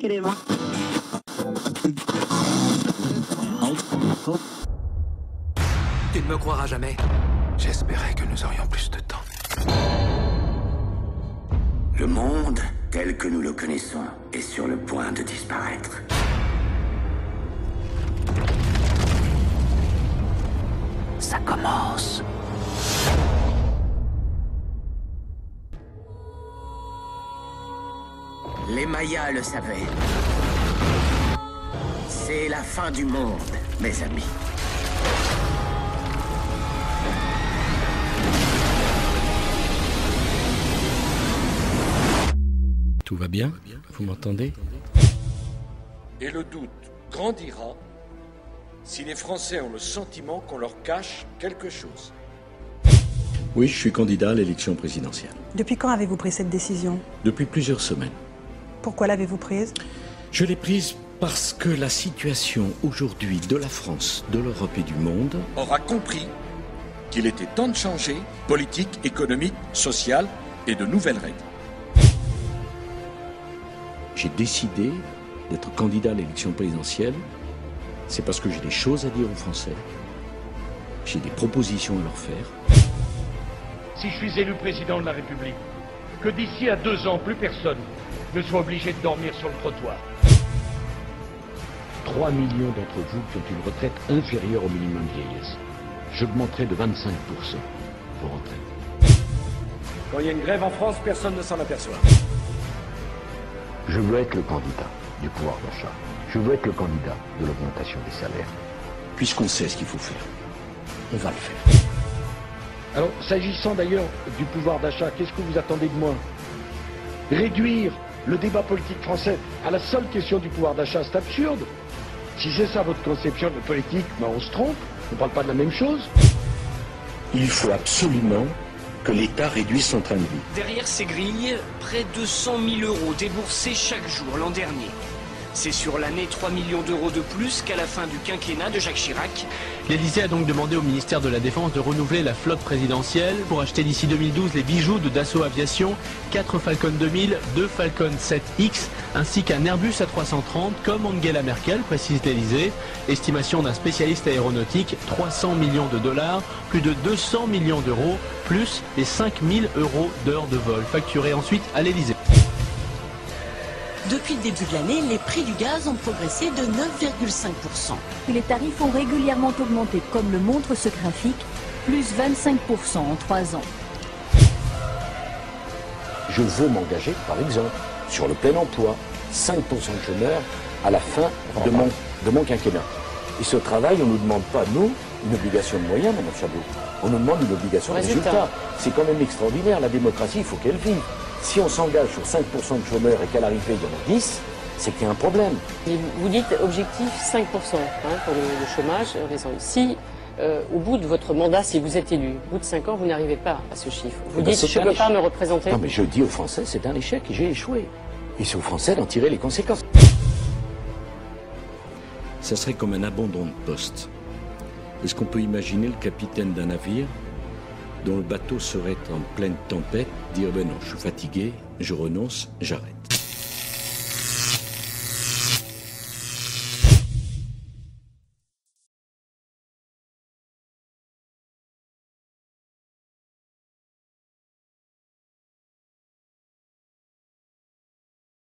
Tu ne me croiras jamais. J'espérais que nous aurions plus de temps. Le monde, tel que nous le connaissons, est sur le point de disparaître. Ça commence. Les Mayas le savaient. C'est la fin du monde, mes amis. Tout va bien? Vous m'entendez? Et le doute grandira si les Français ont le sentiment qu'on leur cache quelque chose. Oui, je suis candidat à l'élection présidentielle. Depuis quand avez-vous pris cette décision? Depuis plusieurs semaines. Pourquoi l'avez-vous prise? Je l'ai prise parce que la situation aujourd'hui de la France, de l'Europe et du monde Aura compris qu'il était temps de changer, politique, économique, sociale et de nouvelles règles. J'ai décidé d'être candidat à l'élection présidentielle. C'est parce que j'ai des choses à dire aux Français. J'ai des propositions à leur faire. Si je suis élu président de la République, que d'ici à 2 ans, plus personne ne soit obligé de dormir sur le trottoir. 3 millions d'entre vous qui ont une retraite inférieure au minimum vieillesse. J'augmenterai de 25% vos retraites. Quand il y a une grève en France, personne ne s'en aperçoit. Je veux être le candidat du pouvoir d'achat. Je veux être le candidat de l'augmentation des salaires. Puisqu'on sait ce qu'il faut faire, on va le faire. Alors, s'agissant d'ailleurs du pouvoir d'achat, qu'est-ce que vous attendez de moi? Réduire le débat politique français à la seule question du pouvoir d'achat, c'est absurde. Si c'est ça votre conception de politique, ben on se trompe, on ne parle pas de la même chose. Il faut absolument que l'État réduise son train de vie. Derrière ces grilles, près de 100 000 € déboursés chaque jour l'an dernier. C'est sur l'année 3 millions d'euros de plus qu'à la fin du quinquennat de Jacques Chirac. L'Élysée a donc demandé au ministère de la Défense de renouveler la flotte présidentielle pour acheter d'ici 2012 les bijoux de Dassault Aviation, 4 Falcon 2000, 2 Falcon 7X, ainsi qu'un Airbus A330, comme Angela Merkel, précise l'Élysée. Estimation d'un spécialiste aéronautique, 300 millions de dollars, plus de 200 millions d'euros, plus les 5 000 € d'heures de vol, facturés ensuite à l'Élysée. Depuis le début de l'année, les prix du gaz ont progressé de 9,5%. Les tarifs ont régulièrement augmenté, comme le montre ce graphique, plus 25% en 3 ans. Je veux m'engager, par exemple, sur le plein emploi, 5% de chômeurs à la fin de mon quinquennat. Et ce travail, on ne nous demande pas, nous, une obligation de moyens, Mme Chabot. On nous demande une obligation de résultat. C'est quand même extraordinaire, la démocratie, il faut qu'elle vive. Si on s'engage sur 5% de chômeurs et qu'à l'arrivée il y en a 10, c'est qu'il y a un problème. Et vous dites objectif 5% pour le chômage. Si au bout de votre mandat, si vous êtes élu, au bout de 5 ans, vous n'arrivez pas à ce chiffre, vous dites je ne peux pas me représenter. Non mais je dis aux Français, c'est un échec, j'ai échoué. Et c'est aux Français d'en tirer les conséquences. Ça serait comme un abandon de poste. Est-ce qu'on peut imaginer le capitaine d'un navire dont le bateau serait en pleine tempête, dire ben non, je suis fatigué, je renonce, j'arrête.